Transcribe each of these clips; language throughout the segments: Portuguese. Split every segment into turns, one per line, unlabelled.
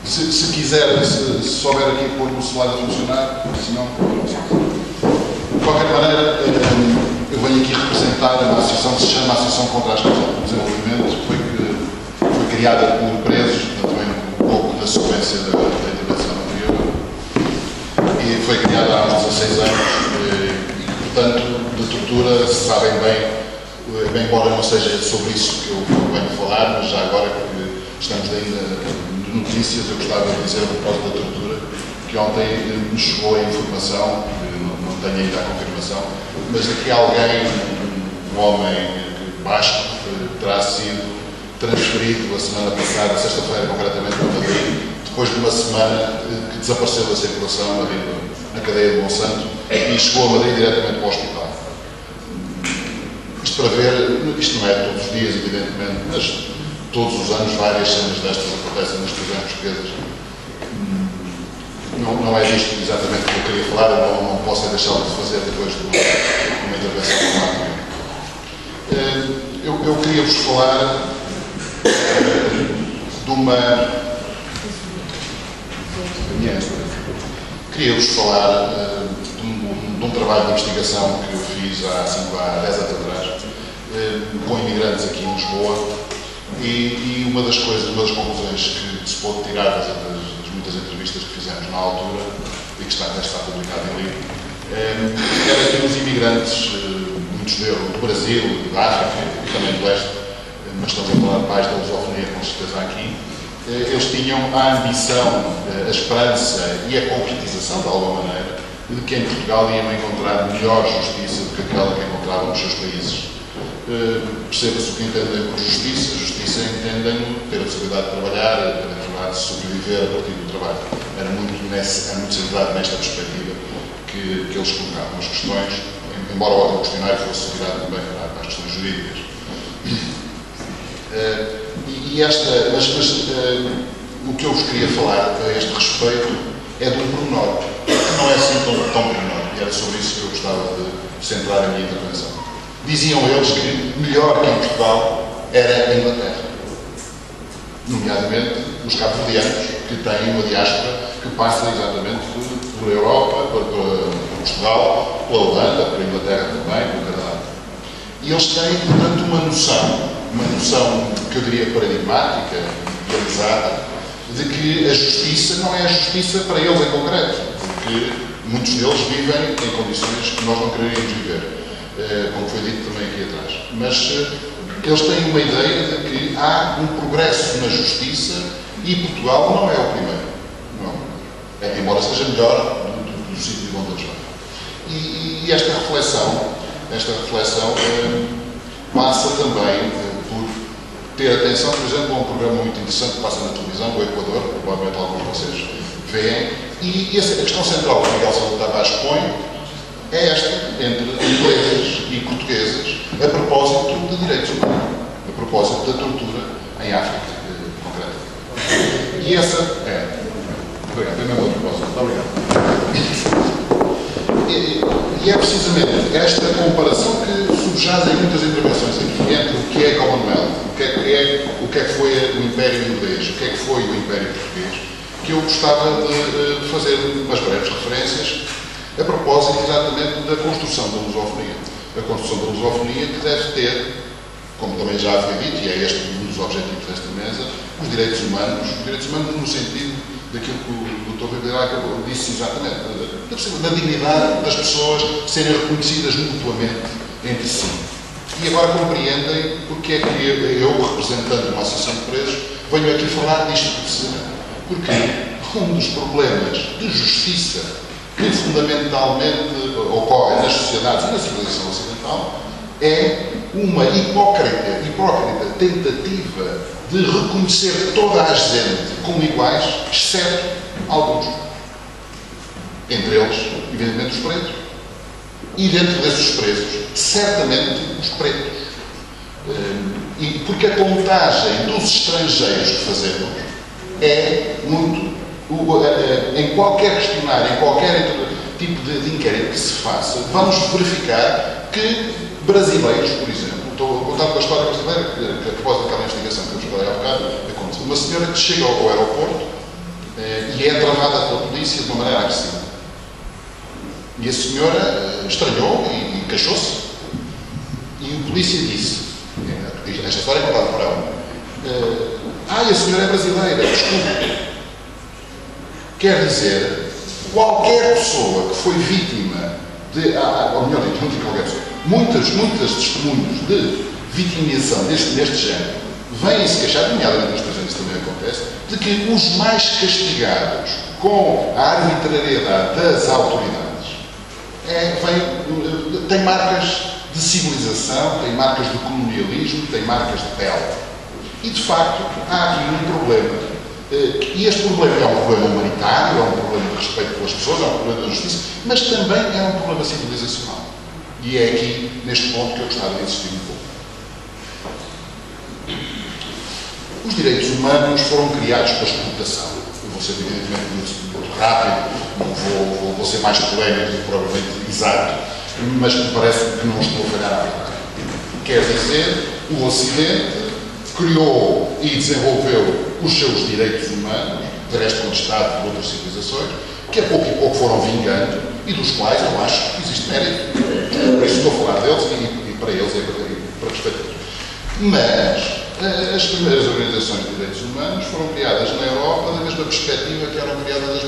Se quiser, se souber aqui pôr o celular a funcionar, senão... De qualquer maneira, eu venho aqui representar uma associação que se chama Associação contra a Exclusão do Desenvolvimento, que foi criada por presos, também um pouco na sequência da intervenção anterior, e foi criada há uns 16 anos, e portanto, de tortura se sabem bem, embora não seja sobre isso que eu venho falar, mas já agora, porque estamos ainda de notícias, eu gostava de dizer a propósito da tortura, que ontem me chegou a informação, não tenho ainda a confirmação, mas de que alguém, um homem basco, terá sido transferido a semana passada, sexta-feira concretamente, para Madrid, depois de uma semana que desapareceu da circulação na cadeia de Monsanto e chegou a Madrid diretamente para o hospital. Isto para ver, isto não é todos os dias, evidentemente, mas todos os anos várias cenas destas acontecem nas prisões portuguesas. Não é disto exatamente que eu queria falar, eu não posso deixá-lo de fazer depois de uma intervenção formal. Eu queria-vos falar de uma... Queria-vos falar de um trabalho de investigação que eu fiz há 10 anos atrás, com imigrantes aqui em Lisboa, e uma das conclusões que se pôde tirar das muitas entrevistas que fizemos na altura, e que está publicado em livro, era que os imigrantes, muitos deles do Brasil, da África e também do Leste, mas estamos a falar mais da lusofonia com certeza aqui, eles tinham a ambição, a esperança e a concretização, de alguma maneira, de que em Portugal iam encontrar melhor justiça do que aquela que encontravam nos seus países. Perceba-se o que entendem por justiça. Justiça entendem ter a possibilidade de trabalhar, ter a possibilidade de sobreviver a partir do trabalho. Era muito centrado nesta perspectiva que eles colocavam as questões, embora o questionário fosse virado também para as questões jurídicas. O que eu vos queria falar a este respeito é de um pormenor, que não é assim tão pormenor, e era sobre isso que eu gostava de centrar a minha intervenção. Diziam eles que melhor que em Portugal era a Inglaterra, nomeadamente os cabo-verdianos, que têm uma diáspora que passa exatamente por Europa, por Portugal, pela Holanda, pela Inglaterra também, pelo Canadá. E eles têm, portanto, uma noção que eu diria paradigmática, idealizada, de que a justiça não é a justiça para eles em concreto, porque muitos deles vivem em condições que nós não quereríamos viver, como foi dito também aqui atrás. Mas eles têm uma ideia de que há um progresso na justiça e Portugal não é o primeiro. Não. Embora seja melhor do sítio onde eles vão. E esta reflexão passa também por ter atenção, por exemplo, a um programa muito interessante que passa na televisão, o Equador, provavelmente alguns de vocês veem, e a questão central que Miguel Sousa Tavares põe é esta, entre inglesas e portuguesas, a propósito de direitos humanos, a propósito da tortura em África, concretamente. E essa é... Obrigado, é mesmo a propósito. Muito obrigado. E é precisamente esta comparação que subjaz em muitas intervenções aqui entre o que é Commonwealth, o que é que foi o Império Inglês, o que é que foi o Império Português, que eu gostava de fazer umas breves referências a propósito exatamente da construção da lusofonia. A construção da lusofonia que deve ter, como também já foi dito, e é este um dos objetivos desta mesa, os direitos humanos no sentido daquilo que o Dr. Ribeiro disse exatamente, da dignidade das pessoas serem reconhecidas mutuamente entre si. E agora compreendem porque é que eu, representando uma associação de presos, venho aqui falar disto precisamente. Porque um dos problemas de justiça que fundamentalmente ocorre nas sociedades e na civilização ocidental é uma hipócrita tentativa de reconhecer toda a gente como iguais, exceto alguns. Entre eles, evidentemente, os pretos. E dentro desses presos, certamente, os pretos. E porque a contagem dos estrangeiros que fazemos é muito... em qualquer questionário, em qualquer tipo de inquérito que se faça, vamos verificar que brasileiros, por exemplo, estou a contar com a história brasileira, que a propósito daquela investigação que eu vos falei há bocado, aconteceu. uma senhora que chega ao aeroporto e é travada pela polícia de uma maneira agressiva. E a senhora estranhou e queixou-se. E o polícia disse, esta história é contada por ela, a senhora é brasileira, desculpe. Quer dizer, qualquer pessoa que foi vítima de, ou melhor, não digo qualquer pessoa, muitas testemunhos de vitimização deste género vêm-se queixar, nomeadamente nos presentes também acontece, de que os mais castigados com a arbitrariedade das autoridades têm marcas de civilização, têm marcas de colonialismo, têm marcas de pele. E, de facto, há aqui um problema. E este problema é um problema humanitário, é um problema de respeito pelas pessoas, é um problema da justiça, mas também é um problema civilizacional. E é aqui, neste ponto, que eu gostava de insistir um pouco. Os direitos humanos foram criados para explotação. Eu vou ser, evidentemente, muito rápido, não vou ser mais polémico do que provavelmente exato, mas me parece que não estou a falhar à verdade. Quer dizer, o Ocidente criou e desenvolveu os seus direitos humanos, de resto contestado por outras civilizações, que a pouco e pouco foram vingando e dos quais eu acho que existe mérito. Por isso estou a falar deles e para eles e para respeitá-los. Mas as primeiras organizações de direitos humanos foram criadas na Europa na mesma perspectiva que eram criadas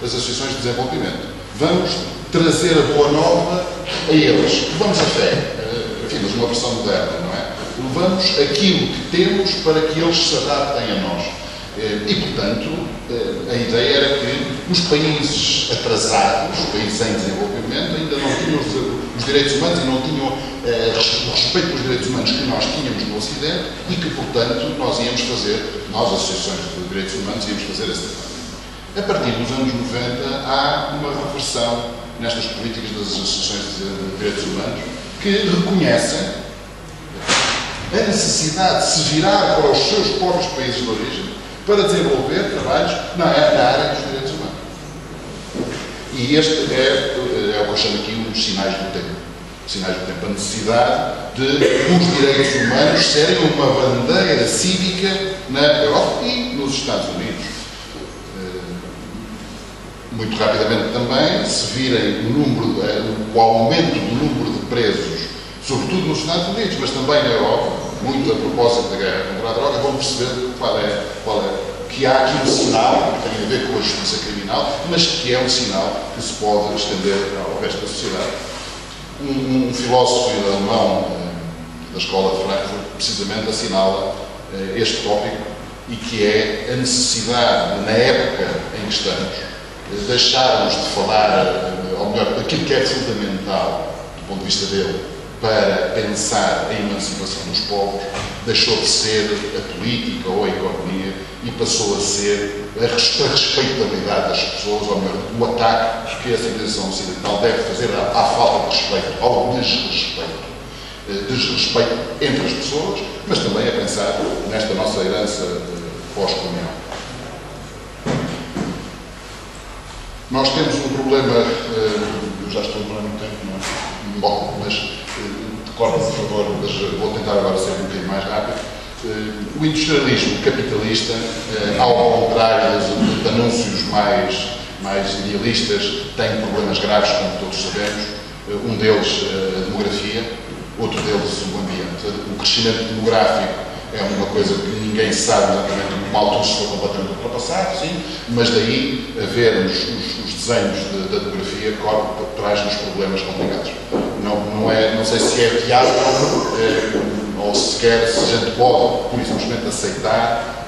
as associações de desenvolvimento. Vamos trazer a boa nova a eles. Levamos a fé. Enfim, mas uma versão moderna, não é? Levamos aquilo que temos para que eles se adaptem a nós. E, portanto, a ideia era que os países atrasados, os países em desenvolvimento, ainda não tinham os direitos humanos e não tinham o respeito pelos direitos humanos que nós tínhamos no Ocidente e que, portanto, nós íamos fazer, nós, associações de direitos humanos, íamos fazer esse trabalho. A partir dos anos 90, há uma reversão nestas políticas das associações de direitos humanos que reconhecem a necessidade de se virar para os seus próprios países de origem para desenvolver trabalhos na área dos direitos humanos. E este é o que eu chamo aqui os sinais do tempo. Sinais do tempo. A necessidade de os direitos humanos serem uma bandeira cívica na Europa e nos Estados Unidos. Muito rapidamente também, se virem o aumento do número de presos, sobretudo nos Estados Unidos, mas também na Europa, muito a propósito da guerra contra a droga, vão perceber que há aqui um sinal que tem a ver com a justiça criminal, mas que é um sinal que se pode estender ao resto da sociedade. Um filósofo alemão da Escola de Frankfurt precisamente assinala este tópico e que é a necessidade, na época em que estamos, deixarmos de falar, ou melhor, aquilo que é fundamental do ponto de vista dele, para pensar a emancipação dos povos, deixou de ser a política ou a economia e passou a ser a respeitabilidade das pessoas, ou melhor, o ataque que a civilização ocidental deve fazer à falta de respeito, ao desrespeito. Desrespeito entre as pessoas, mas também a pensar nesta nossa herança pós-colonial. Nós temos um problema, eu já estou a demorar muito tempo, não é? Bom, mas recorde-me, por favor, mas vou tentar agora ser um bocadinho mais rápido. O industrialismo capitalista, ao contrário de anúncios mais idealistas, tem problemas graves, como todos sabemos. Um deles, a demografia, outro deles, o ambiente. O crescimento demográfico é uma coisa que ninguém sabe exatamente como altura se foi completamente ultrapassado, sim, mas daí a vermos os desenhos da demografia traz-nos problemas complicados. Não sei se é viável ou sequer se a gente pode, por simplesmente, aceitar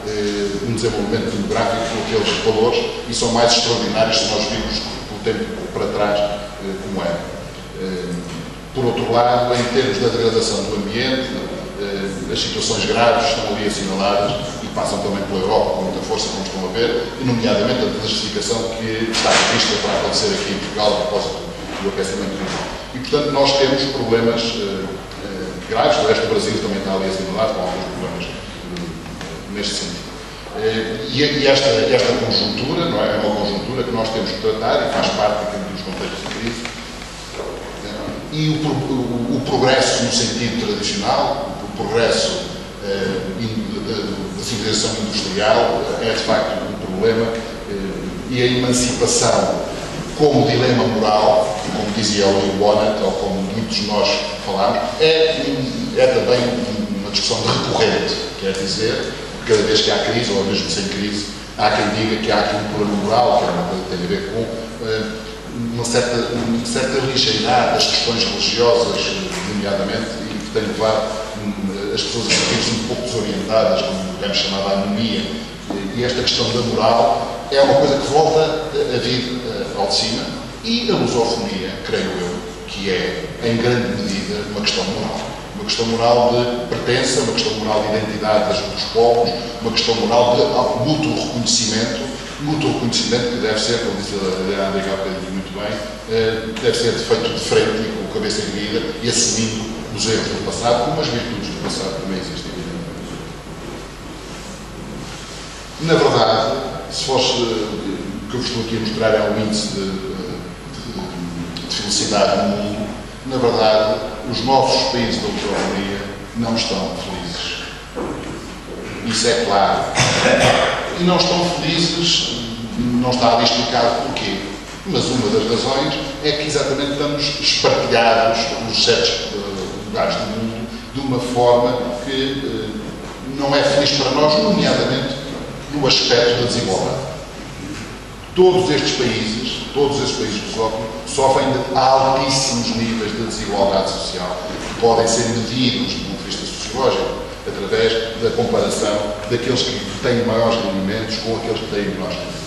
um desenvolvimento demográfico com aqueles valores e são mais extraordinários se nós virmos o tempo para trás como é. Por outro lado, em termos da degradação do ambiente, as situações graves estão ali assinaladas e passam também pela Europa com muita força, como estão a ver, e nomeadamente a desertificação que está prevista para acontecer aqui em Portugal a propósito do aquecimento global. E, portanto, nós temos problemas graves, o resto do Brasil também está ali assinalado com alguns problemas neste sentido. E esta conjuntura, não é? É uma conjuntura que nós temos que tratar e faz parte aqui dos contextos de crise. E o progresso no sentido tradicional, o progresso de civilização industrial é de facto um problema, e a emancipação como dilema moral, como dizia o Lee Wannett, ou como muitos de nós falamos, é também uma discussão recorrente. Quer dizer, cada vez que há crise, ou mesmo sem crise, há quem diga que há aqui um problema moral, que é uma coisa que tem a ver com uma certa ligeidade das questões religiosas, nomeadamente, e que tem levado as pessoas a sentirem-se um pouco desorientadas, como podemos chamar de anomia. E esta questão da moral é uma coisa que volta a vir ao de cima, e a lusofonia, creio eu, que é, em grande medida, uma questão moral. Uma questão moral de pertença, uma questão moral de identidade dos povos, uma questão moral de mútuo reconhecimento que deve ser, como disse a André Galpedro muito bem, deve ser feito de frente e com a cabeça erguida e assumindo os erros do passado, como as virtudes do passado também existem. Na verdade, se fosse o que eu vos estou aqui a mostrar é um índice de felicidade no mundo, na verdade, os nossos países da lusofonia não estão felizes. Isso é claro. E não estão felizes, não está ali explicado porquê. Mas uma das razões é que exatamente estamos espartilhados nos certos lugares do mundo de uma forma que não é feliz para nós, nomeadamente no aspecto da desigualdade. Todos estes países lusófonos, sofrem de altíssimos níveis de desigualdade social, que podem ser medidos do ponto de vista sociológico, através da comparação daqueles que têm maiores rendimentos com aqueles que têm menores rendimentos.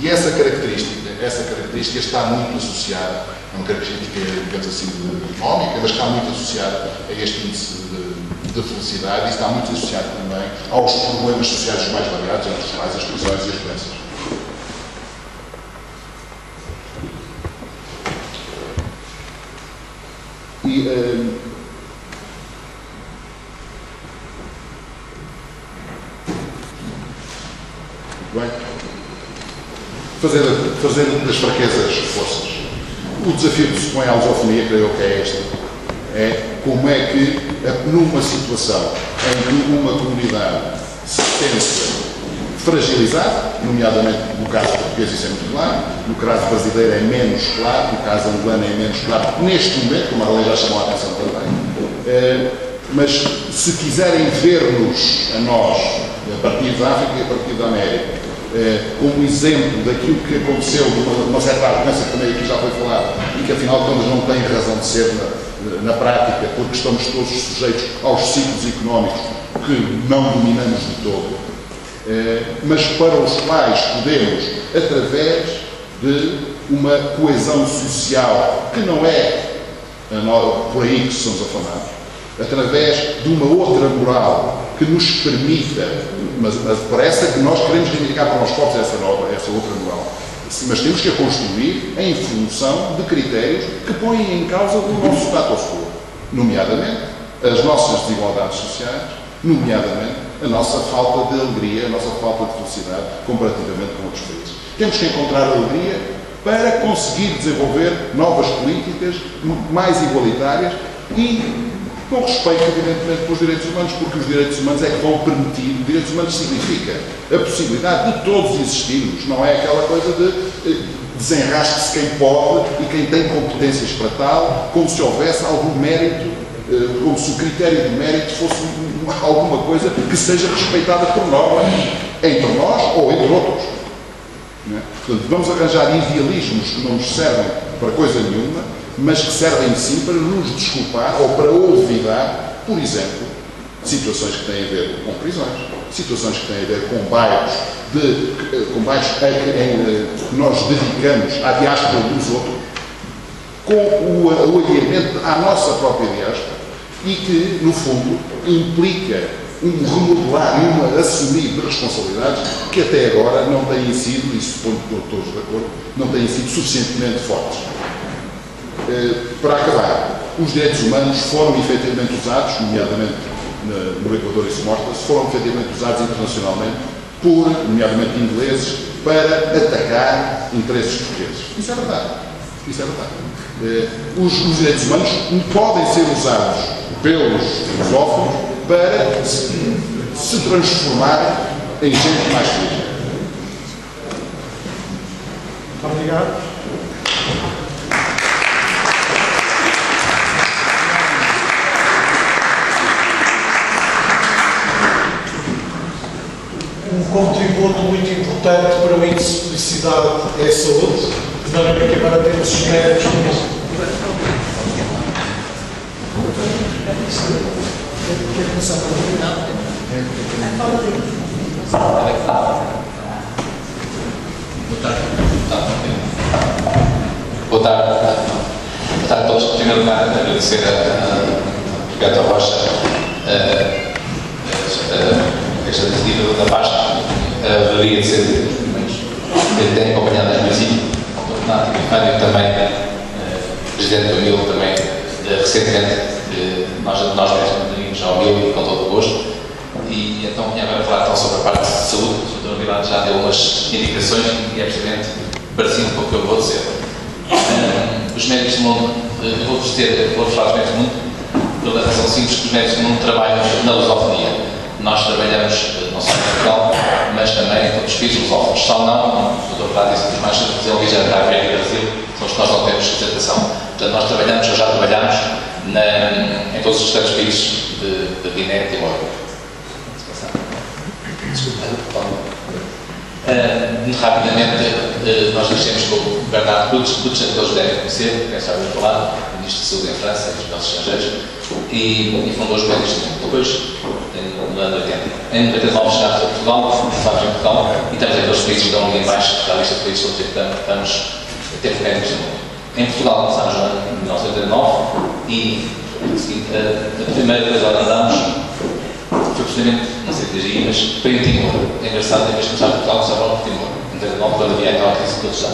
E essa característica está muito associada, é uma característica, digamos assim, económica, mas está muito associada a este índice de felicidade, e está muito associado também aos problemas sociais mais variados, entre os quais as prisões e as doenças. Bem, fazendo das fraquezas forças. O desafio que se põe à lusofonia, creio que é este. É como é que, numa situação em que uma comunidade se sente fragilizada, nomeadamente no caso português isso é muito claro, no caso brasileiro é menos claro, no caso angolano é menos claro, neste momento, como a lei já chamou a atenção também, mas se quiserem ver-nos a nós, a partir da África e a partir da América, como exemplo daquilo que aconteceu de uma certa arrogância que também aqui já foi falado e que afinal de contas não tem razão de ser na prática, porque estamos todos sujeitos aos ciclos económicos que não dominamos de todo, mas para os quais podemos, através de uma coesão social que não é por aí que somos afamados, através de uma outra moral que nos permita, mas por essa que nós queremos reivindicar para nós próprios essa outra moral, mas temos que a construir em função de critérios que põem em causa o nosso status quo, nomeadamente as nossas desigualdades sociais, nomeadamente a nossa falta de alegria, a nossa falta de felicidade comparativamente com outros países. Temos que encontrar alegria para conseguir desenvolver novas políticas mais igualitárias e com respeito, evidentemente, pelos direitos humanos, porque os direitos humanos é que vão permitir, direitos humanos significa a possibilidade de todos existirmos, não é aquela coisa de desenrasque-se quem pode e quem tem competências para tal, como se houvesse algum mérito, como se o critério de mérito fosse alguma coisa que seja respeitada por norma, entre nós ou entre outros. Não é? Portanto, vamos arranjar idealismos que não nos servem para coisa nenhuma, mas que servem sim para nos desculpar ou para olvidar, por exemplo, situações que têm a ver com prisões, situações que têm a ver com bairros que nós dedicamos à diáspora dos outros, com o alinhamento à nossa própria diáspora e que, no fundo, implica um remodelar e um assumir de responsabilidades que até agora não têm sido, e suponho que todos de acordo, não têm sido suficientemente fortes. Para acabar, os direitos humanos foram efetivamente usados, nomeadamente no Equador e Somortas, foram efetivamente usados internacionalmente por, nomeadamente ingleses, para atacar interesses portugueses. Isso é verdade. Isso é verdade. Os direitos humanos podem ser usados pelos lusófonos para se se transformar em gente mais feliz.
Obrigado. Um contributo muito importante para o índice de felicidade é a saúde, de maneira que agora temos os médicos. Quer começar por mim?
Boa tarde a todos. Em primeiro lugar, agradecer a Roberto Rocha esta iniciativa da pasta. Deveria de ser, mas tem acompanhado desde o princípio, e também Presidente do MIL, também recentemente, nós mesmos aderimos ao MIL com todo o gosto. E então vinha agora falar então sobre a parte de saúde. O Sr. Novidade já deu umas indicações e é precisamente parecido com o que eu vou dizer. Os médicos do mundo, eu vou falar dos médicos do mundo pela razão simples que os médicos do mundo trabalham na lusofonia. Nós trabalhamos não só em Portugal, mas também em todos os países lusófonos. Só não, o Dr. Prado disse que os mais desenvolvidos da África e Brasil são os que nós não temos representação. Portanto, nós trabalhamos, ou já trabalhamos, em todos os restantes países de Guiné e Timor. Muito rapidamente, nós nascemos com o Bernard Kutsch, que todos devem conhecer, quem sabe falar, Ministro de Saúde em França e dos negócios estrangeiros, e fundou os médicos do mundo. Depois, no ano 80. Em 89 chegámos a Portugal, estamos em Portugal, e estamos aqueles países que estão ali em baixo, que já lista de países onde estamos a ter médicos do mundo. Em Portugal começámos no ano de 1989 e a primeira coisa onde andámos foi precisamente, não sei se diz, mas foi em Timor. É engraçado, em vez de começar em Portugal, começava logo por Timor. Em 1989, quando havia aquela crise todos já.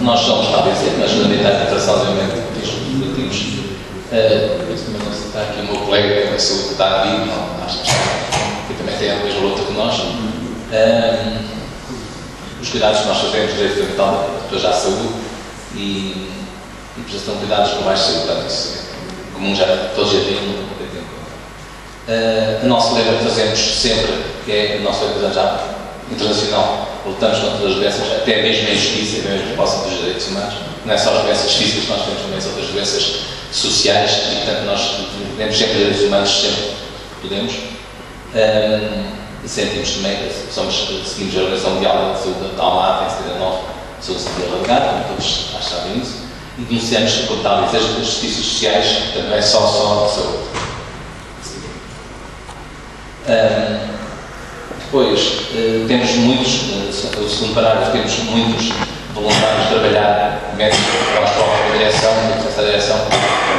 Nós somos, talvez, mas fundamentalmente, razoavelmente, positivos. Também não está aqui o meu colega da saúde que está ali, que também tem a mesma luta que nós. Os cuidados que nós fazemos desde o Natal, depois já a saúde, e são cuidados com mais saúde, portanto, isso é comum, já todos já têm. O nosso lema que fazemos sempre, que é o nosso lema já internacional, lutamos contra as doenças, até mesmo a injustiça e mesmo a posse dos direitos humanos. Não é só as doenças físicas, nós temos também as outras doenças sociais, e portanto nós defendemos sempre direitos humanos, sempre que podemos. Sentimos também que seguimos a Organização Mundial da Saúde da Almada, em 79, saúde civil erradicada, como todos acho que sabem isso, e denunciamos, como tal, as justiças sociais, portanto não é só saúde. Depois, temos muitos, o segundo parágrafo, temos muitos voluntários a trabalhar, médicos nós próprios da direção, da direção,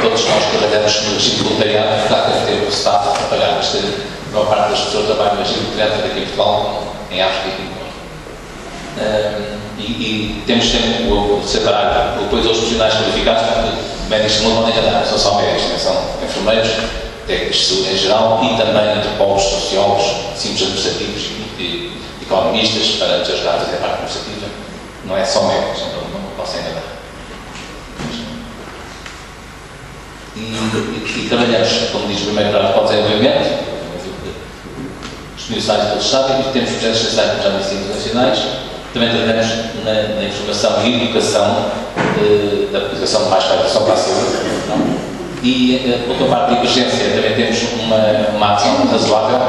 todos nós trabalhamos no regime de voluntariado, claro que ter o staff a pagar, mas a maior parte das pessoas trabalham no regime de voluntariado aqui em Portugal, em África e Timor. E temos sempre o separar, depois os profissionais qualificados, porque médicos não podem andar, são só médicos, são enfermeiros, técnicos de saúde em geral e também antropólogos, sociólogos, simples administrativos e economistas para nos ajudar a fazer a parte administrativa. Não é só médicos, então não posso enganar. E trabalhamos, como diz o primeiro grau, para o desenvolvimento, os universitários todos sabem, e temos projetos essenciais, como já disse, internacionais. Também trabalhamos na informação e educação, da educação mais para a educação para a saúde. E outra parte de emergência, também temos uma ação razoável,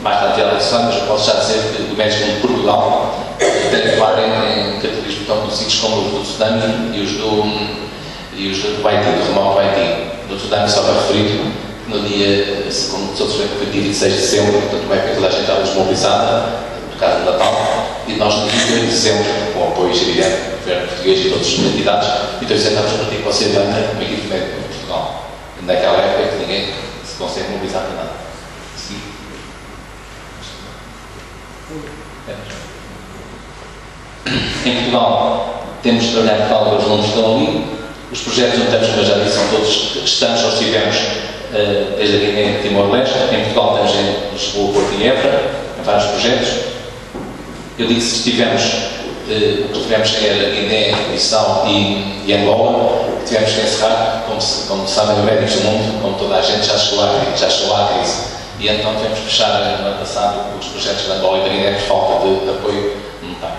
mais para a educação, mas eu posso já dizer que o médico de Portugal tem que falar em cataclismos tão conhecidos como os do tsunami e os do Haiti, do remoto Haiti. Do tsunami só para referir, no dia, como todos sabem, foi dia 26 de dezembro, portanto uma época toda a gente estava desmobilizada, por causa do Natal, e nós no dia 1 de dezembro, com o apoio evidente do governo português e todas as entidades, e todos tentamos partir com a Cirbana, uma equipe médica de Portugal. Naquela época que ninguém se consegue mobilizar para nada. Sim. Em Portugal, temos de trabalhar com alguns números que estão ali. Os projetos onde temos, como eu já disse, são todos estamos ou estivemos desde a Guiné e Timor-Leste. Em Portugal temos em Lisboa, Porto e Évora, em vários projetos. Eu digo que estivemos, o que tivemos era Guiné, Bissau e Angola, que tivemos que encerrar, como sabem, os médicos do mundo, como toda a gente, já chegou à crise. e então tivemos que fechar no ano passado os projetos de Angola e da Guiné por falta de apoio monetário.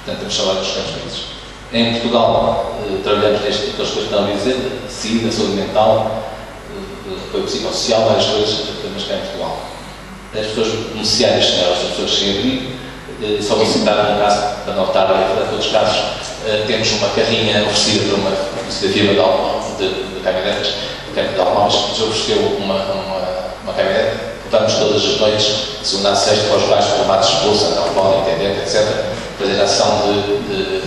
Portanto, temos salários dos restantes países. Em Portugal, trabalhamos neste tipo de coisas que estão a dizer, a SIDA, a saúde mental, apoio psicossocial, várias coisas, mas cá em Portugal. As pessoas beneficiárias são as pessoas sem abrigo. Só vou citar um caso para notar, em todos os casos, temos uma carrinha oferecida por uma iniciativa de caminhonetas, de automóveis, que nos ofereceu uma caminhonete que vamos todas as noites, de segunda a sexta, para os bairros formados de expulsa, não podem entender, etc., fazer ação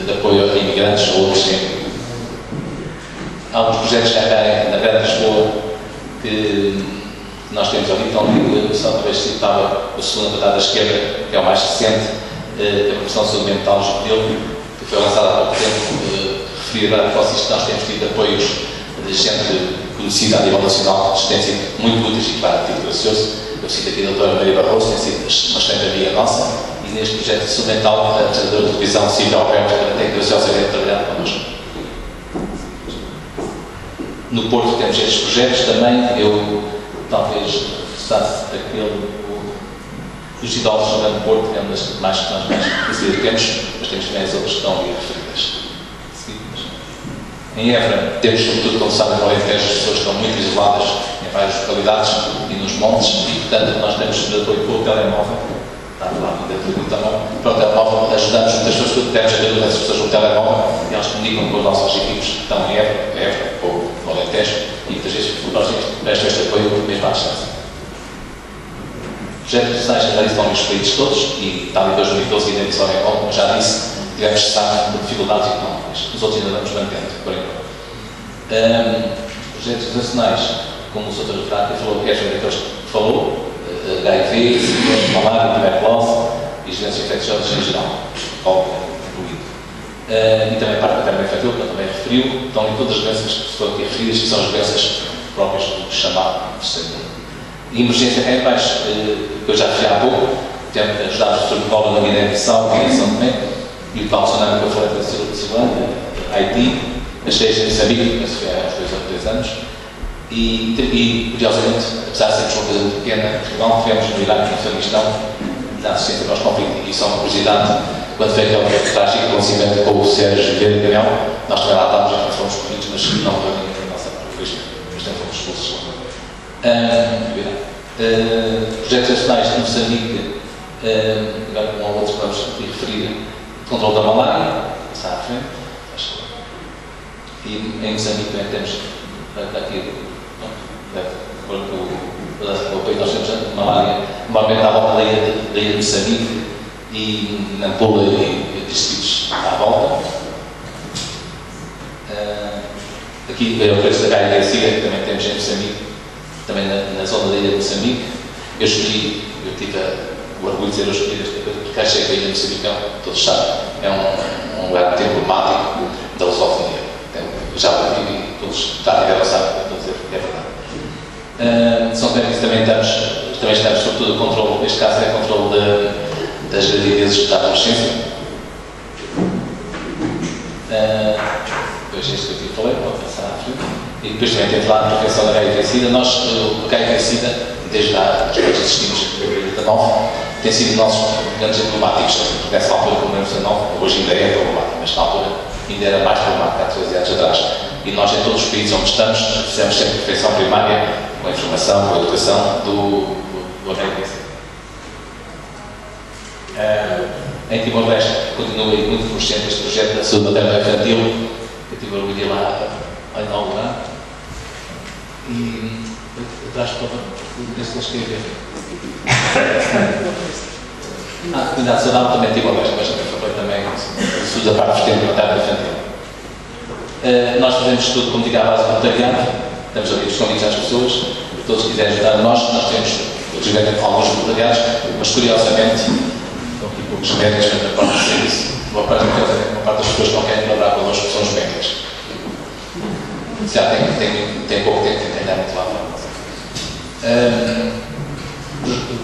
de apoio a imigrantes ou outros sem abrigo. Há alguns projetos cá na Grande Lisboa que nós temos ali, então, só talvez citava o segundo batata da esquerda, que é o mais recente, a promoção de saúde mental juvenil, que foi lançada há pouco tempo, referir a vocês que nós temos tido apoios de gente conhecida a nível nacional, que têm sido muito úteis e, claro, tido gracioso. Eu cito aqui a doutora Maria Barroso, tem sido uma excelente amiga nossa, e neste projeto de saúde mental, a apresentadora de televisão, Silvia Alberto, que tem graciosamente trabalhado connosco. No Porto temos estes projetos também. Eu talvez reforçasse aquele dos idosos no Grande Porto, que é uma das mais que nós mais temos, mas temos também as outras que estão ali referidas. Em Évora, temos, sobretudo, como sabem, no Alentejo, as pessoas estão muito isoladas em várias localidades e nos montes, e, portanto, nós temos apoio pelo telemóvel. Está a falar da pergunta, para o telemóvel, ajudamos muitas pessoas que temos a ver as pessoas no telemóvel e elas comunicam com os nossos equipes que estão em Évora ou no Alentejo, e muitas vezes nós prestamos este apoio mesmo à distância. Os projetos nacionais já estão escolhidos todos, e tal em 2012 e na emissão em como já disse, tivemos cessar de dificuldades económicas. Os outros ainda vamos mantendo, por enquanto. Projetos nacionais, como o Sr. Frato falou, que é daqueles que falou, HIV, malária, tuberculose e as doenças infecciosas em geral, óbvio, incluído. E também parte da perna infantil, que eu também referiu, estão em todas as doenças que foram aqui referidas, que são as doenças próprias do chamado terceiro mundo. E emergência em baixo, que eu já referi há pouco, temos ajudado o professor Nicola na Guiné-Bissau, em São Tomé, e o Paulo Sonano, que eu falei da Ceilândia, Haiti, as 6 em Moçambique, penso que há uns 2 anos, e curiosamente, apesar de sermos uma coisa muito pequena, em Portugal, tivemos no Iraque e no Afeganistão, na assistência pós-conflito, e só uma curiosidade, quando foi aquele trágico acontecimento com o Sérgio Vieira Canhão, nós também lá estávamos e fomos escolhidos, mas não foi ninguém da nossa parte, portanto fomos expulsos lá. Projetos nacionais de Moçambique, agora com outros que vamos referir, controle da malária, está à frente, e em Moçambique também temos aqui o apoio que nós temos de malária, normalmente à volta da ilha de Moçambique e Nampula e distritos à volta. Aqui o preço da HIV-Sida, que também temos em Moçambique, também na zona da ilha de Moçambique. Eu tive o orgulho de dizer, eu escolhi esta coisa, porque achei que a ilha de Moçambique, todos sabem, é um lugar muito emblemático da lusofonia. Já vivi, todos já tiveram saber, estou a dizer que é verdade. São temas que também estamos sobretudo a controle, neste caso é controle das gravidezes da adolescência. Depois este que eu falei, pode passar à frente. E depois também temos lá a prevenção da HIV-Sida. Nós, o HIV-Sida, desde há que existimos em 2019, tem sido nossos grandes emblemáticos. Nessa altura, como em 2019, hoje ainda é problemático, mas na altura ainda era mais problemático há 13 anos atrás. E nós, em todos os países onde estamos, fizemos sempre prevenção primária, com a informação, com a educação do HIV-Sida. Em Timor-Leste, continua muito florescente este projeto da saúde materna infantil. Eu tive orgulho de ir lá a inaugurar. E atrás de todo, penso que eles querem ver. A comunidade saudável também tive Timor-Leste, mas também foi também estudos da parte vertente materna infantil. Nós fazemos tudo, como digo, à base do voluntariado. Estamos ali disponíveis às pessoas. Se todos quiserem ajudar nós temos, alguns voluntariados, mas curiosamente, aqui poucos médicos na parte do serviço, uma parte das pessoas que não querem colaborar connosco são os médicos. Já tem pouco tempo de tentar muito lá fora.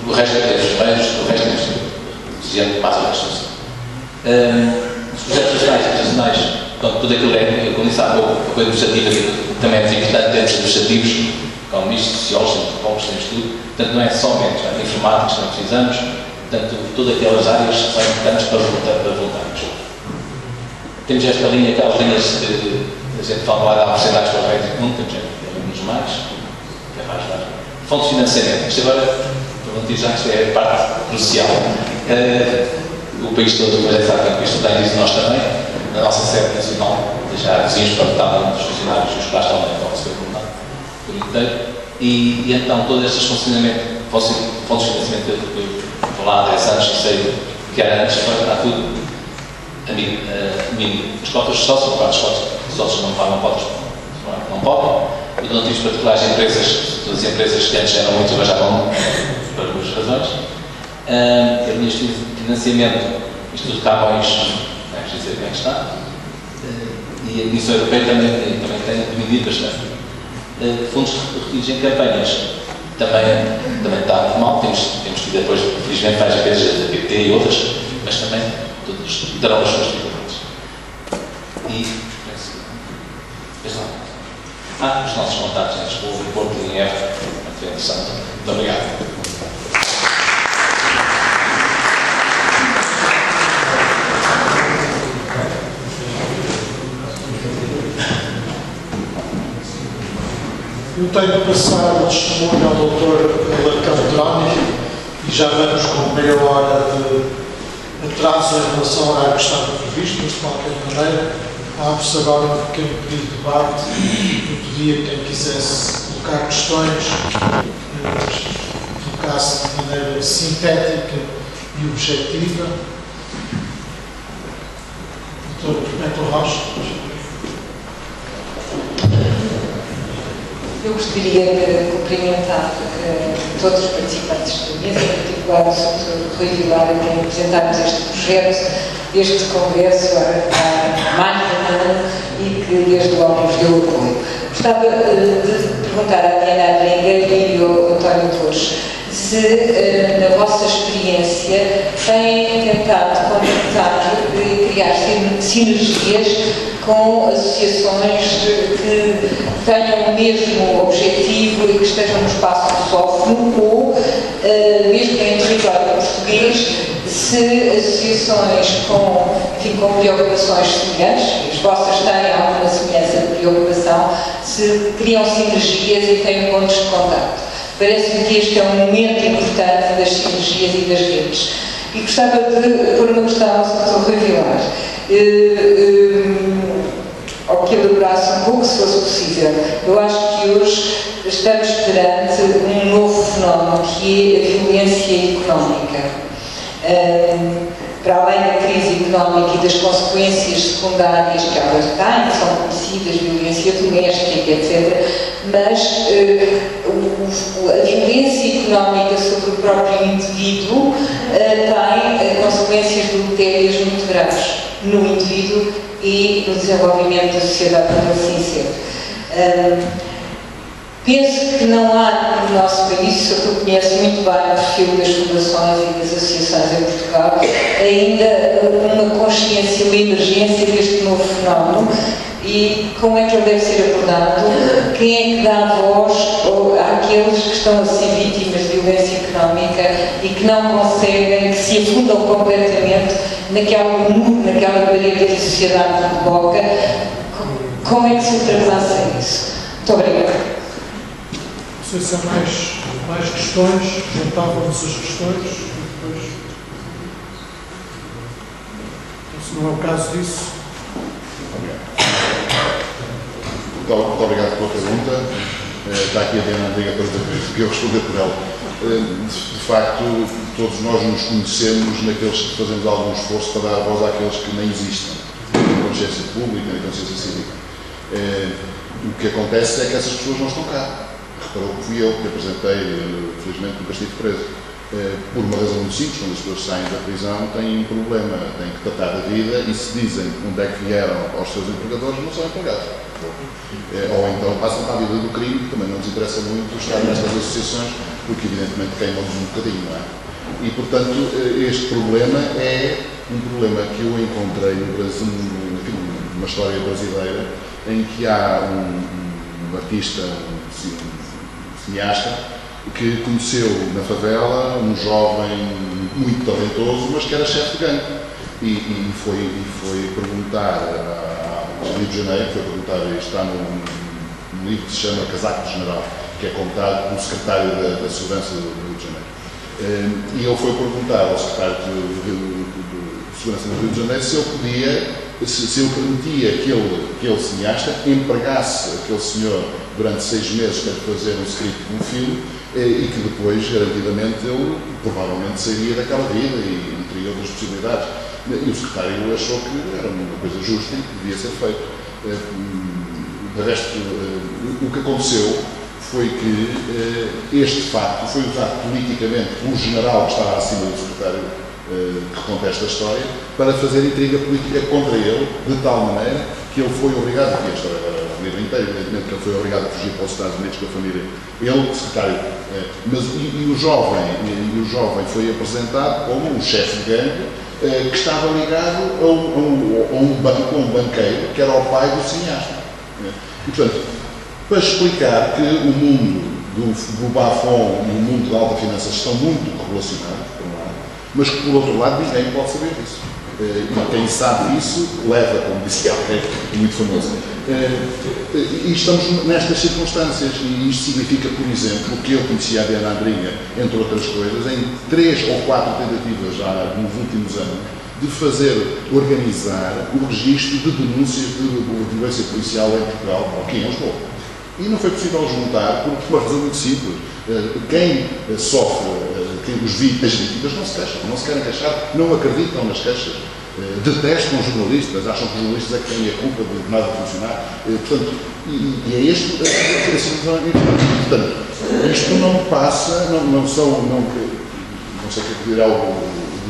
O resto é enfermeiros, o resto é gente mais ou menos assim. Os projetos nacionais, tudo aquilo é, como disse há pouco, a coisa administrativa também é muito importante, termos administrativos, economistas, sociólogos, antropólogos, temos tudo. Portanto, não é somente informáticos que nós precisamos, portanto, todas aquelas áreas são importantes para voltarmos. Temos esta linha, aquelas linhas de a gente fala lá da porcentagem para o rédito comum, temos alguns mais, que é mais vários. Fontes de financiamento. Isto agora, para já, isto é a parte crucial. O país todo, mas é sabe que isto tem disso nós também, na nossa sede nacional, já dizíamos para metade dos funcionários e os que lá estão para receber por inteiro. E então, todas estas fontes de financiamento que eu vou lá há 10 anos, e sei que era antes, agora está tudo. As cotas de sócios, as cotas de sócios não pagam cotas, não podem. Os donativos particulares de empresas, todas as empresas que antes eram muito, agora já vão por duas razões. Linhas de financiamento, isto tudo cabões, vamos dizer como é que está. E a Comissão Europeia também tem diminuído bastante. Fundos retidos em campanhas também está muito mal. Temos tido depois, felizmente, várias vezes a PT e outras, mas também todos darão as suas dificuldades. Os nossos contatos em Lisboa, em Porto e em Évora, foi interessante. Muito obrigado.
Eu tenho de passar o testemunho ao Dr. Alarcão Trónico e já vamos com meia hora de atraso em relação ao que estava previsto, mas de qualquer maneira abre-se agora um pequeno pedido de debate e pedia quem quisesse colocar questões, colocasse de maneira sintética e objetiva. Dr. Neto Rocha.
Eu gostaria de cumprimentar todos os participantes da mesa, em particular o Sr. Rui Vilar, a quem apresentámos este projeto, este congresso há mais de um ano e que desde logo nos deu apoio. Gostava de perguntar à Diana Adringa e ao António Torres se, na vossa experiência, têm tentado contactar e criar sinergias com associações que tenham o mesmo objetivo e que estejam no espaço lusófono ou, mesmo em território português, se associações com preocupações semelhantes, as vossas têm alguma semelhança de preocupação, se criam sinergias e têm pontos de contacto. Parece-me que este é um momento importante das sinergias e das redes. E gostava de pôr uma questão ao Sr. Rui Vilar. Ao que elaborasse um pouco, se fosse possível. Eu acho que hoje estamos perante um novo fenómeno, que é a violência económica. Para além da crise económica e das consequências secundárias que elas têm, que são conhecidas, violência doméstica, etc., mas a violência económica sobre o próprio indivíduo tem consequências deletérias muito graves no indivíduo e no desenvolvimento da sociedade, para assim ser. Penso que não há no nosso país, o senhor que conhece muito bem o perfil das fundações e das associações em Portugal, ainda uma consciência, uma emergência deste novo fenómeno e como é que ele deve ser abordado, quem é que dá voz àqueles que estão a ser vítimas de violência económica e que não conseguem, que se afundam completamente naquela parede que a sociedade coloca. Como é que se ultrapassa isso? Muito obrigada.
Não sei se há mais questões, juntávamos as questões e depois, se não é o caso disso.
Muito obrigado pela pergunta. Está aqui a Diana Adringa para que eu responder por ela. De facto, todos nós nos conhecemos naqueles que fazemos algum esforço para dar voz àqueles que nem existem, na consciência pública, na consciência cívica. O que acontece é que essas pessoas não estão cá. Reparou que fui eu que apresentei, felizmente nunca estive preso, por uma razão muito simples. Quando as pessoas saem da prisão têm um problema, têm que tratar da vida e se dizem onde é que vieram aos seus empregadores, não são empregados. Ou então passam para a vida do crime, que também não nos interessa muito estar nestas associações, porque evidentemente queimam-nos um bocadinho, não é? E portanto este problema é um problema que eu encontrei no Brasil, enfim, numa história brasileira, em que há um artista, cineasta que conheceu na favela um jovem muito talentoso, mas que era chefe de gangue. E foi perguntar ao Rio de Janeiro, foi perguntar, está num livro que se chama Casaco de General, que é contado pelo secretário da Segurança do Rio de Janeiro. E ele foi perguntar ao secretário de Segurança do Rio de Janeiro se ele podia, se ele permitia que aquele cineasta empregasse aquele senhor durante 6 meses para fazer um script de um filme e que depois, garantidamente, ele provavelmente sairia daquela vida e teria outras possibilidades. E o secretário achou que era uma coisa justa e que devia ser feito. De resto, o que aconteceu foi que este facto foi usado politicamente pelo general que estava acima do secretário que conta esta história, para fazer intriga política contra ele, de tal maneira que ele foi obrigado, aqui a história agora o livro inteiro, evidentemente que ele foi obrigado a fugir para os Estados Unidos com a família. Ele, secretário, mas o jovem foi apresentado como um chefe de gangue que estava ligado a um banqueiro, que era o pai do cineasta. E, portanto, para explicar que o mundo do Bafon e o mundo da alta finanças estão muito relacionados, por um lado, mas que, por outro lado, ninguém pode saber disso. E quem sabe disso leva, como disse alguém muito famoso. E estamos nestas circunstâncias, e isto significa, por exemplo, que eu conhecia a Diana Andrinha, entre outras coisas, em 3 ou 4 tentativas já nos últimos anos, de organizar o registro de denúncias de violência policial em Portugal, aqui em Lisboa. E não foi possível juntar por uma razão muito simples. Quem sofre, as vítimas não se queixam, não se querem queixar, não acreditam nas queixas, detestam os jornalistas, acham que os jornalistas é que têm a culpa de nada funcionar. Portanto, e é este a situação. Portanto, isto não passa, não sei o que dirá o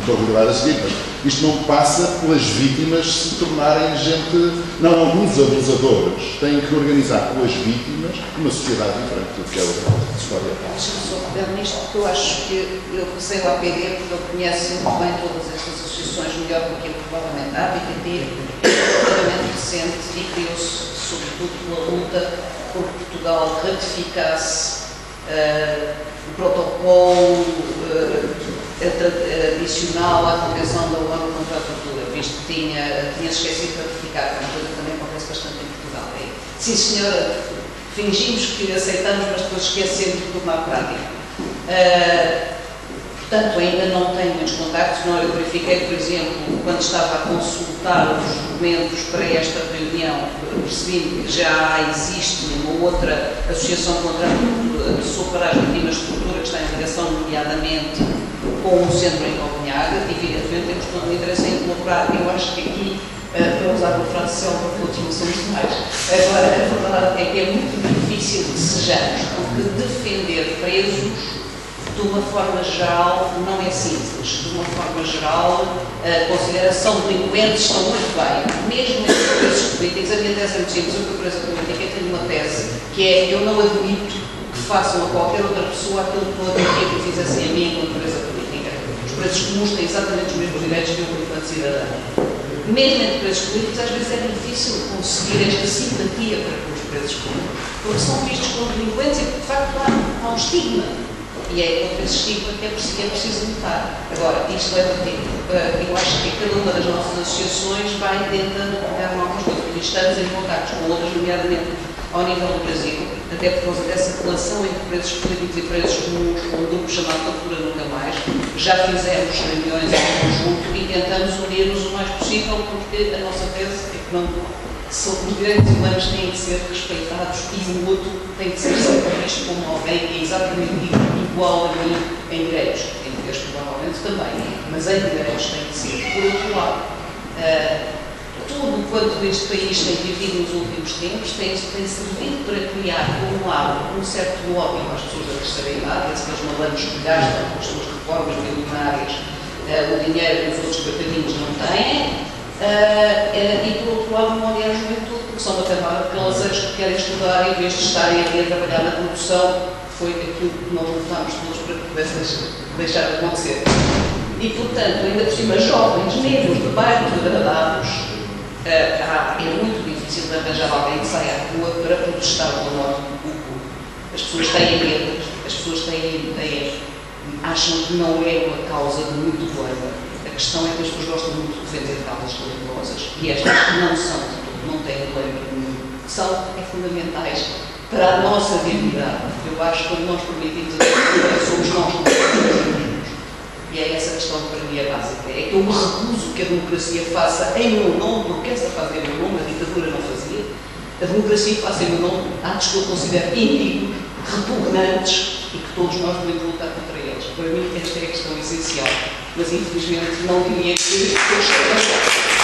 Dr. Ribeiro a seguir, mas isto não passa pelas vítimas se tornarem gente. Não, os abusadores têm que organizar pelas vítimas uma sociedade diferente do que é outra história.
Deixa-me só pegar nisto, porque eu acho que eu comecei o APD porque eu conheço muito bem todas estas associações, melhor do que provavelmente a APT, é relativamente recente e criou-se sobretudo pela luta por Portugal ratificasse o protocolo adicional à Convenção da ONU contra a Tortura, visto que tinha esquecido de ratificar, que é uma coisa que também acontece bastante em Portugal. Sim, senhora, fingimos que aceitamos, mas depois esquecemos de tornar prática. Portanto, ainda não tenho muitos contactos, não. Eu verifiquei, por exemplo, quando estava a consultar os documentos para esta reunião, percebi que já existe uma outra associação contra a tortura, para as vítimas de tortura, que está em ligação, nomeadamente, com o centro em Copenhague. Evidentemente, temos todo o interesse em colaborar. Eu acho que aqui, para usar uma frase célebre, todos não somos demais. Agora, a verdade é que é muito difícil que sejamos, porque defender presos de uma forma geral não é simples. De uma forma geral, a consideração de delinquentes estão muito bem. Mesmo entre presos políticos, a minha tese é muito simples. Eu, como presa política, tenho uma tese que é: eu não admito que façam a qualquer outra pessoa aquilo que não admitia que fizessem a mim enquanto presa política. Os presos comuns têm exatamente os mesmos direitos que eu, enquanto cidadã. Mesmo entre presos políticos, às vezes é difícil conseguir esta simpatia para com os presos comuns, porque são vistos como delinquentes e, de facto, há um estigma. E é contra esse estigma que é preciso lutar. Agora, isto leva tempo. Eu acho que cada uma das nossas associações vai tentando pegar novas coisas. E estamos em contacto com outras, nomeadamente ao nível do Brasil, até por causa dessa relação entre presos políticos e presos comuns, com um grupo chamado Tortura Nunca Mais. Já fizemos reuniões em conjunto e tentamos unir-nos o mais possível, porque a nossa tese é que os direitos humanos têm de ser respeitados e o outro tem de ser sempre visto como alguém que é exatamente igual a mim em direitos. Em direitos, provavelmente, também, mas em direitos tem de ser. Por outro lado, tudo quanto este país tem vivido nos últimos tempos tem servido para criar, por um lado, um certo ódio às pessoas da terceira idade, esses malandros que gastam com as suas reformas milionárias o dinheiro que os outros coitadinhos não têm, e por outro lado, um ódio à juventude, porque são uma camada de calazeiros que querem estudar em vez de estarem ali a trabalhar na produção. Foi aquilo que nós lutámos todos para que pudesse deixar de acontecer. E, portanto, ainda por cima, jovens, mesmo de bairros degradados, é muito difícil de arranjar alguém que saia à rua para protestar pela morte do Cuco. As pessoas têm medo, as pessoas acham que não é uma causa de muito doida. A questão é que as pessoas gostam muito de defender causas religiosas e estas que não são, não têm problema nenhum, são fundamentais para a nossa viabilidade. Eu acho que quando nós permitimos a democracia, somos nós que nos. E é essa questão que para mim é básica. É que eu me recuso que a democracia faça em meu nome, porque essa fazer em meu nome, a ditadura não fazia. A democracia faça em meu nome atos que eu considero indignos, repugnantes e que todos nós devemos lutar contra eles. Para mim, esta é a questão essencial. Mas, infelizmente, não diria que eu estou a achar.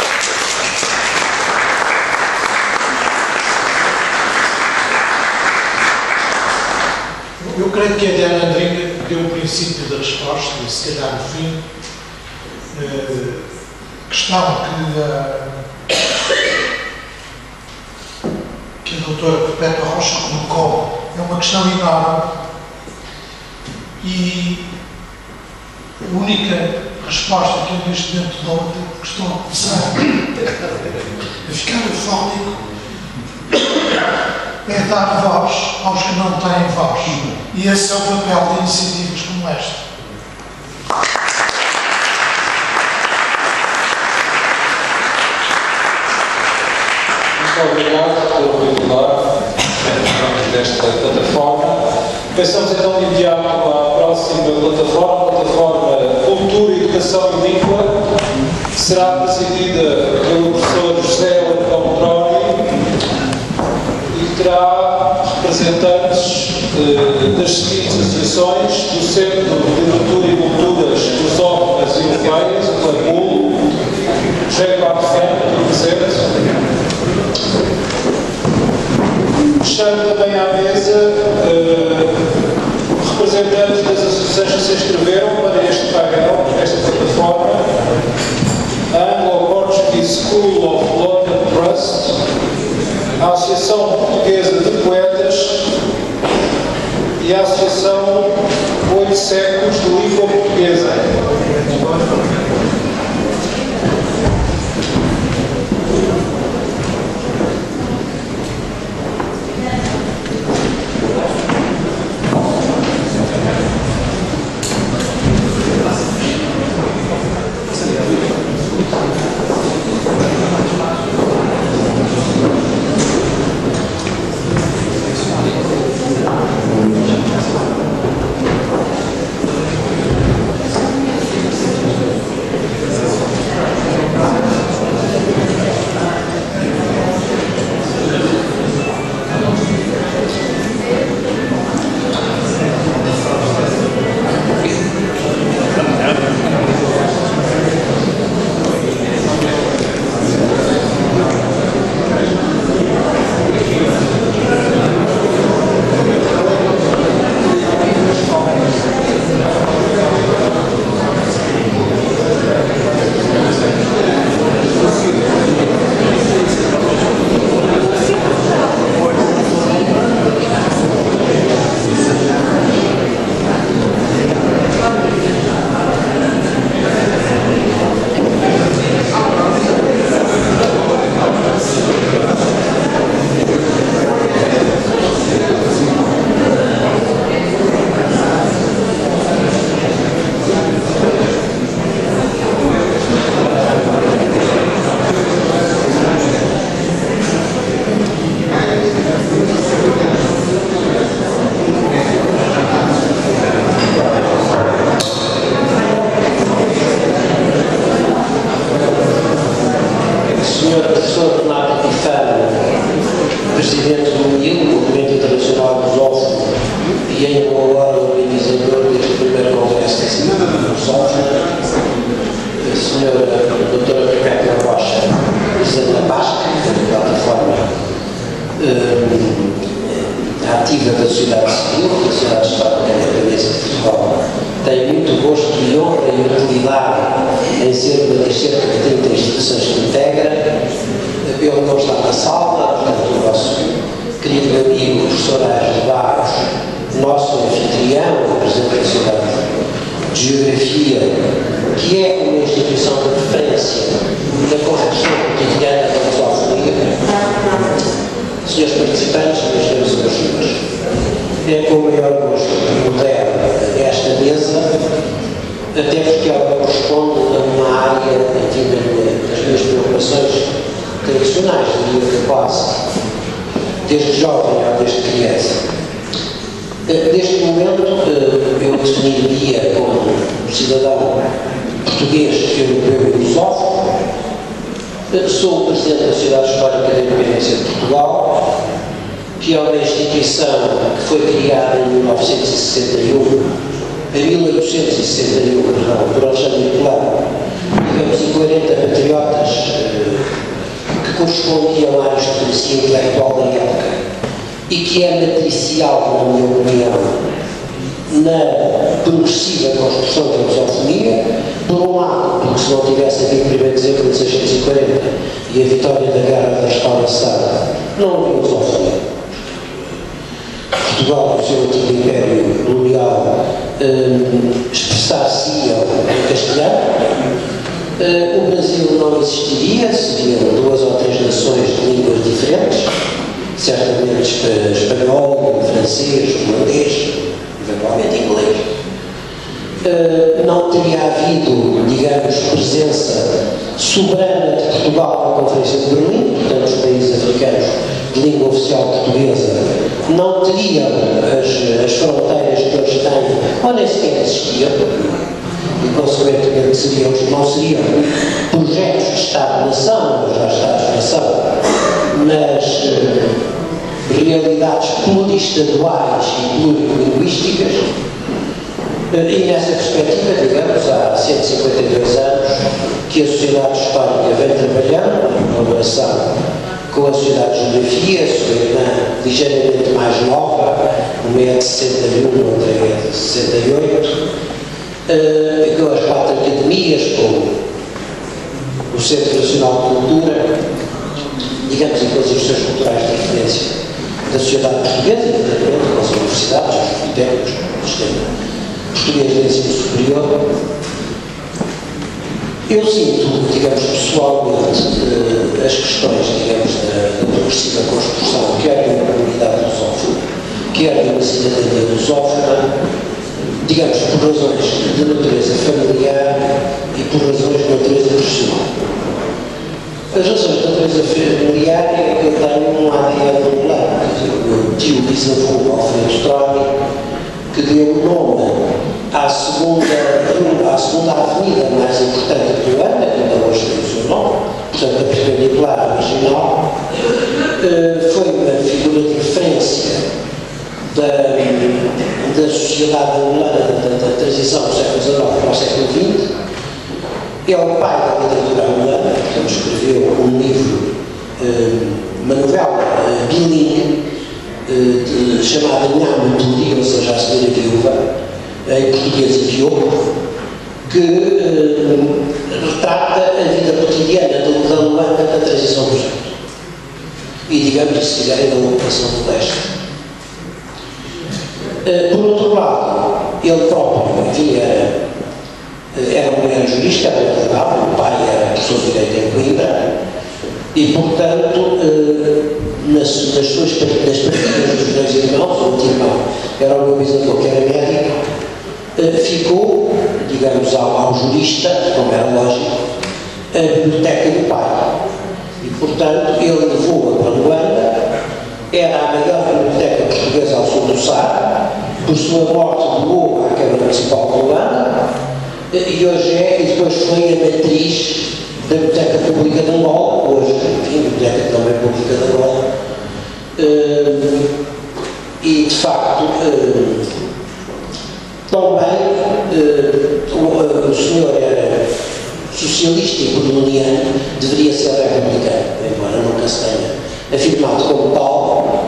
Eu creio que a Diana Andringa deu o princípio da resposta e, se calhar, no fim, questão que a doutora Perpétua Rocha colocou é uma questão enorme e a única resposta que eu neste momento dou, porque estou a começar a ficar eufórico, é dar voz aos que não têm voz. E esse é o papel de iniciativas como esta.
Muito obrigado pelo convidar desta plataforma. Passamos então de imediato à próxima plataforma Cultura, Educação e Língua, que será presidida pelo professor José Leitão e terá representantes das seguintes associações: do Centro de Literatura e Culturas Lusófonas e Europeias, o CLACUL, José Eduardo Ferreira, presente. Chamo também à mesa representantes das associações que se inscreveram para este painel, esta plataforma: a Anglo-Portuguese School of London Trust, a Associação Portuguesa de Poetas e a Associação 8 Séculos de Língua Portuguesa.
é com o maior gosto que modero esta mesa, até porque ela corresponde a uma área das minhas preocupações tradicionais, diria quase, desde jovem ou desde criança. Neste momento, eu definiria como cidadão português, europeu e lusófono. Sou o presidente da Sociedade Histórica da Independência de Portugal, que é uma instituição que foi criada em 1861, por Alexandre Plano, digamos, e 40 patriotas que correspondiam à aristocracia intelectual da época e que é matricial, na minha opinião, na progressiva construção da lusofonia, por um lado, porque se não tivesse havido 1º de dezembro de 1640 e a vitória da Guerra da Restauração, não havia lusofonia. Portugal, o seu antigo império colonial, expressar-se-ia em castelhano. O Brasil não existiria, seriam 2 ou 3 nações de línguas diferentes, certamente espanhol, francês, holandês, eventualmente inglês. Não teria havido, digamos, presença soberana de Portugal na Conferência de Berlim, portanto os países africanos de língua oficial portuguesa não teriam as fronteiras que hoje têm, ou nem sequer existiam, e consequentemente não seriam projetos de Estado-nação, ou já Estados-nação, mas realidades pluriestaduais e plurilinguísticas. E nessa perspectiva, digamos, há 152 anos que a Sociedade Histórica vem trabalhando em colaboração com a Sociedade de Geografia, sua irmã ligeiramente mais nova, uma é de 61, outra é de 68, com as 4 academias, com o Centro Nacional de Cultura, digamos, e com as instituições culturais de referência da sociedade portuguesa, e com as universidades, os bibliotecas, o sistema português de ensino superior. Eu sinto, digamos, pessoalmente, as questões, digamos, da progressiva construção, quer de uma comunidade lusófona, quer de uma cidadania lusófona, digamos, por razões de natureza familiar e por razões de natureza profissional. As razões de natureza familiar é que eu tenho um ADN regular, o meu tio bisavô Alfredo Troni, que deu o nome à segunda avenida mais importante de Luanda, que ainda hoje tem o seu nome, portanto a perpendicular original, foi uma figura de referência da sociedade angolana da transição do século XIX para o século XX. É o pai da literatura angolana, portanto escreveu um livro, uma novela bilingue, chamada Nhamuturi, ou seja, a senhora viúva, em português e pioco, que retrata a vida cotidiana da Luanda da transição do género. E, digamos, se quiserem, da ocupação do leste. Por outro lado, ele próprio, enfim, era um grande jurista, era advogado, o pai era professor de Direito em Coimbra, e, portanto, nas partidas dos dois irmãos, o outro irmão era o meu bisavô, que era médico, ficou, digamos, ao jurista, como era lógico, a biblioteca do pai. E, portanto, ele levou-a para Luanda, era a maior biblioteca portuguesa ao sul do Saara, por sua morte doou à Câmara Municipal de Luanda, e hoje e depois foi a matriz da Biblioteca Pública de Angola, hoje, enfim, a Biblioteca também Pública de Angola, e de facto também o senhor era socialista e coloniano, deveria ser republicano, embora nunca se tenha afirmado como tal,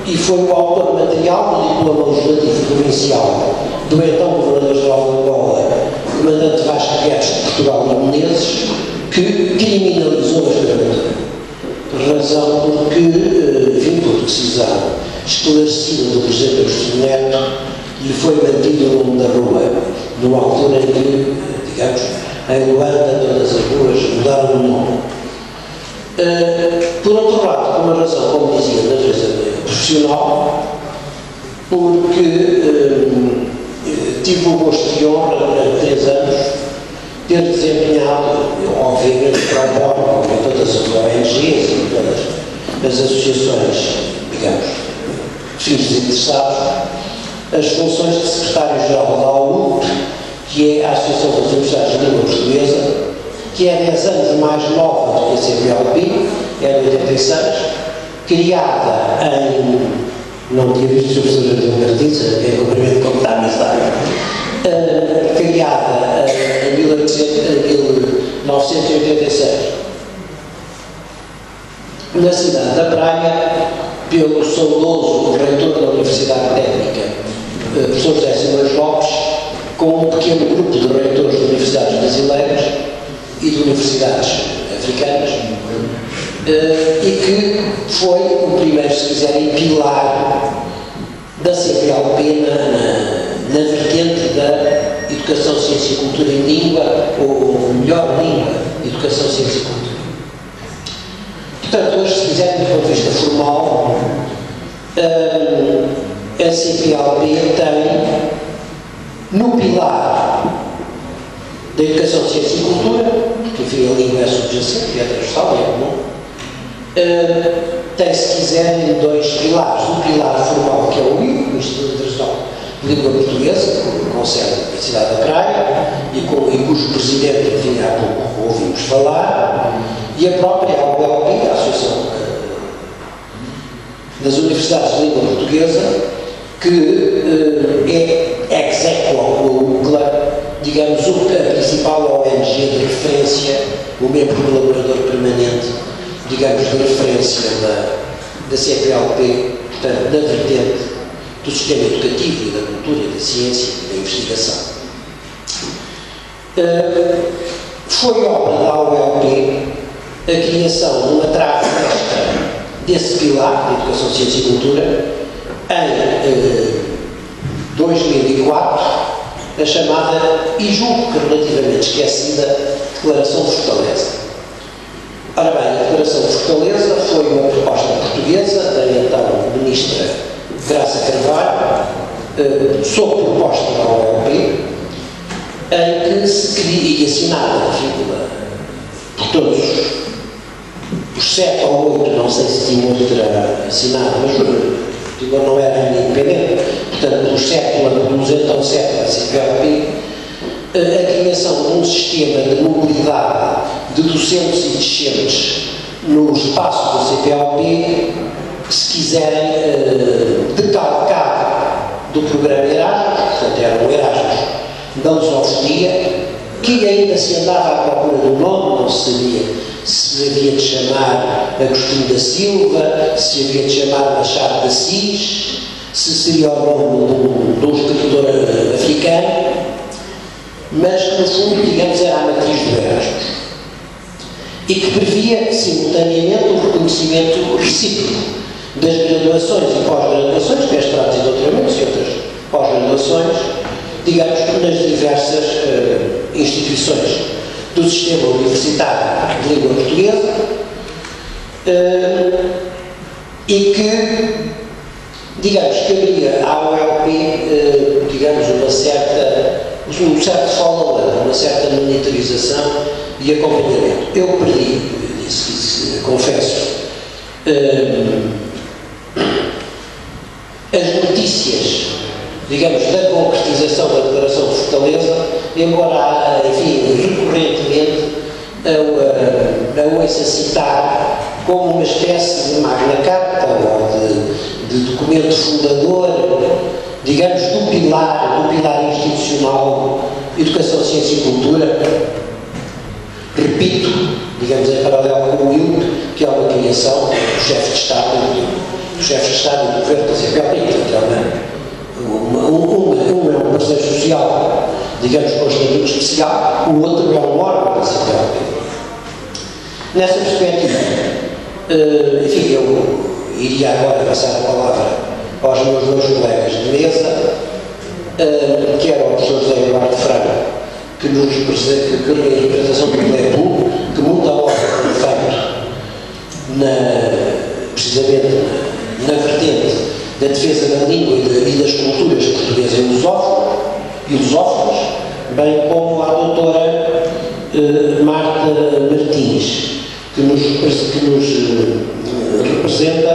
e foi o autor material do diploma legislativo provincial do então Governador-Geral de Angola, comandante Vasco Guedes de Portugal e Menezes, que criminalizou a escravatura. Por razão porque, enfim, por decisão esclarecida do Presidente Agostinho Neto, lhe foi mantido o nome da rua, numa altura em que, digamos, em Luanda todas as ruas mudaram o nome. Por outro lado, por uma razão, como dizia, da natureza profissional, porque tive o gosto e honra durante 3 anos ter desempenhado, obviamente, para o BOR, com todas as ONGs e todas as associações, digamos, fins desinteressados, as funções de secretário-geral da AUP, que é a Associação das Universidades de Língua Portuguesa, que é 10 anos mais nova do que a CPLP, é de 86, criada em... Não tinha visto o professor João Martins, que é cumprimento como está a amizade. Criada em 1986 na cidade da Praia pelo saudoso reitor da Universidade Técnica, professor José Simões Lopes, com um pequeno grupo de reitores de universidades brasileiras e de universidades africanas, e que foi o primeiro, se quiserem, pilar da CPLP na vertente da educação, ciência e cultura em língua, ou melhor língua, educação, ciência e cultura. Portanto, hoje, se quiserem, do ponto de vista formal, a CPLP tem no pilar da educação, ciência e cultura, porque enfim a língua é subjacente, é transversal, é comum, tem, se quiserem, 2 pilares. Um pilar formal, que é o ILP, o Instituto Internacional de Língua Portuguesa, com sede na cidade da Praia, e cujo presidente, enfim, há pouco ouvimos falar, e a própria AULP, a Associação das Universidades de Língua Portuguesa, que é exequo, digamos, a principal ONG de referência, o membro colaborador permanente, digamos, de referência da CPLP, portanto, na vertente do sistema educativo e da cultura, da ciência e da investigação. Foi obra da AULP a criação de uma trave extra desse pilar de educação, ciência e cultura em 2004, a chamada, e julgo que relativamente esquecida, Declaração de Fortaleza. Ora bem, a Declaração de Fortaleza foi uma proposta portuguesa da então ministra Graça Carvalho, sob proposta da AULP, em que se queria, e assinada, por todos os 7 ou 8, não sei se tinha outra assinada, mas não era independente, portanto, os 7, dos então 7 da CPLP, a criação de um sistema de mobilidade de docentes e discentes no espaço da CPLP, que, se quiserem, decalcado do programa Erasmus, portanto, era um Erasmus da lusofonia, que ainda se andava à procura do nome, não se sabia se havia de chamar Agostinho da Silva, se havia de chamar Machado de Assis, se seria o nome de um escritor africano, mas que no fundo, digamos, era a matriz do Erasmus, e que previa simultaneamente o reconhecimento recíproco das graduações e pós-graduações, mestrados e doutoramentos e outras pós-graduações, digamos, nas diversas instituições do sistema universitário de língua portuguesa, e que, digamos, caberia à AULP, digamos, um certo follow-up, uma certa monitorização e acompanhamento. Eu perdi, confesso, as notícias, digamos, da concretização da Declaração de Fortaleza, embora, enfim, recorrentemente a ouça citar como uma espécie de Magna Carta ou de documento fundador, digamos, do pilar institucional Educação, Ciência e Cultura, repito, digamos, em paralelo com o ILP, que é uma criação do chefe de Estado e do governo da CPLP, um é um parceiro social, digamos, com estatuto especial, o outro é um órgão da CPLP. Nessa perspectiva, enfim, eu iria agora passar a palavra aos meus 2 colegas de mesa, que era o professor José Eduardo Franco, que nos representa, que em representação do CLEPU, que muita obra foi feita precisamente na vertente da defesa da língua e das culturas portuguesas e lusófonas, bem como à doutora Marta Martins, que nos representa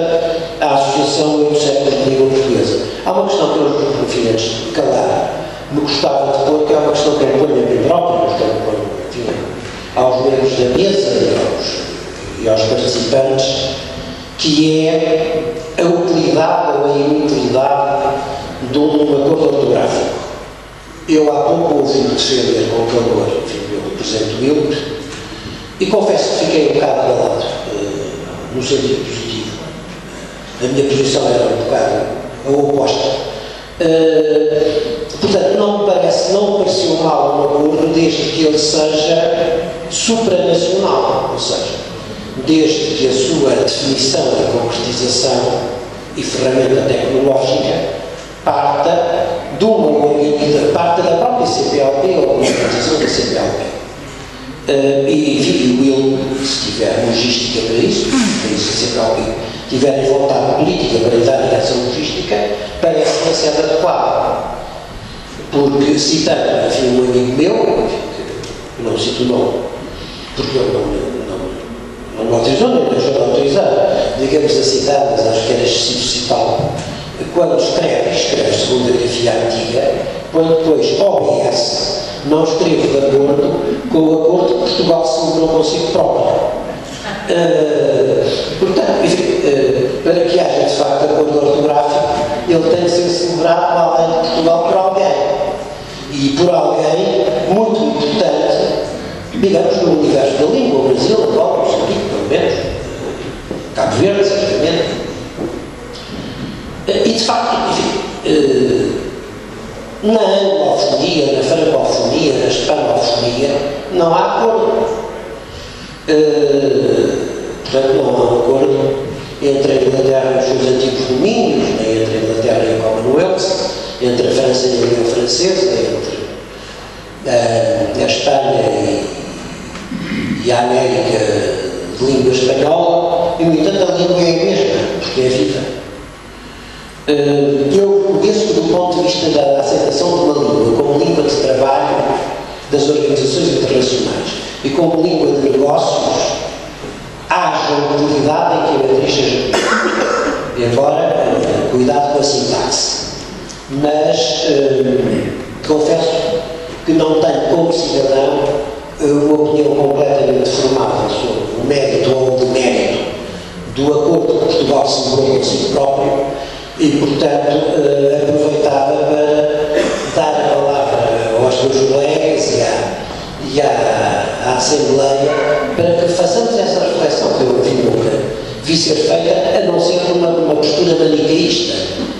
a Associação dos Séculos de Língua Portuguesa. Há uma questão que eu, enfim, antes de calar, me gostava de pôr, que é uma questão que eu ponho a mim próprio, mas que eu ponho, enfim, aos membros da mesa e aos participantes, que é a utilidade ou a inutilidade de um acordo ortográfico. Eu há pouco ouvi defender com calor, enfim, eu represento o ILP, e confesso que fiquei um bocado calado, no sentido positivo. A minha posição era um bocado a oposta. Portanto, não me pareceu mal um acordo desde que ele seja supranacional, ou seja, desde que a sua definição e concretização e ferramenta tecnológica parta da própria CPLP ou da organização da CPLP. E o ILP, se tiver logística para isso, a CPLP tiverem vontade política para dar direção logística, parece-me ser adequado. Porque, citando, enfim, um amigo meu, que não cito o nome, porque eu não autorizou, nem deixou de autorizar, digamos a citar, mas acho que era excessivo citá-lo, quando escreve segundo a grafia antiga, põe depois OBS, não escrevo de acordo com o acordo que Portugal celebrou consigo próprio. Portanto, enfim, para que haja de facto acordo ortográfico, ele tem que ser celebrado além de Portugal por alguém. E por alguém muito importante, digamos, no universo da língua, o Brasil, Angola, Moçambique, pelo menos, Cabo Verde, certamente. E de facto, enfim, na anglofonia, na francofonia, na hispanofonia, não há acordo. Portanto, não há um acordo entre a Inglaterra e os seus antigos domínios, nem entre a Inglaterra e a Commonwealth, entre a França e a União Francesa, entre a Espanha e a América de língua espanhola, e, no entanto, a língua é a mesma, porque é viva. Eu penso que, do ponto de vista da aceitação de uma língua como língua de trabalho das organizações internacionais e como língua de negócios, haja utilidade em que a matriz seja, embora cuidado com a sintaxe. Mas confesso que não tenho, como cidadão, uma opinião completamente formada sobre o mérito ou o demérito do acordo que Portugal celebrou consigo próprio e, portanto, aproveitava para dar a palavra aos meus colegas e à Assembleia para que façamos essa reflexão que eu, enfim, nunca vi ser feita, a não ser numa postura maniqueísta.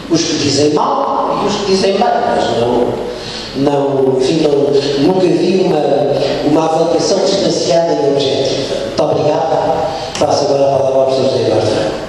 Os que dizem mal e os que dizem bem, mas nunca vi uma avaliação distanciada e objetiva. Muito obrigado. Passo agora a palavra ao professor José Eduardo Franco.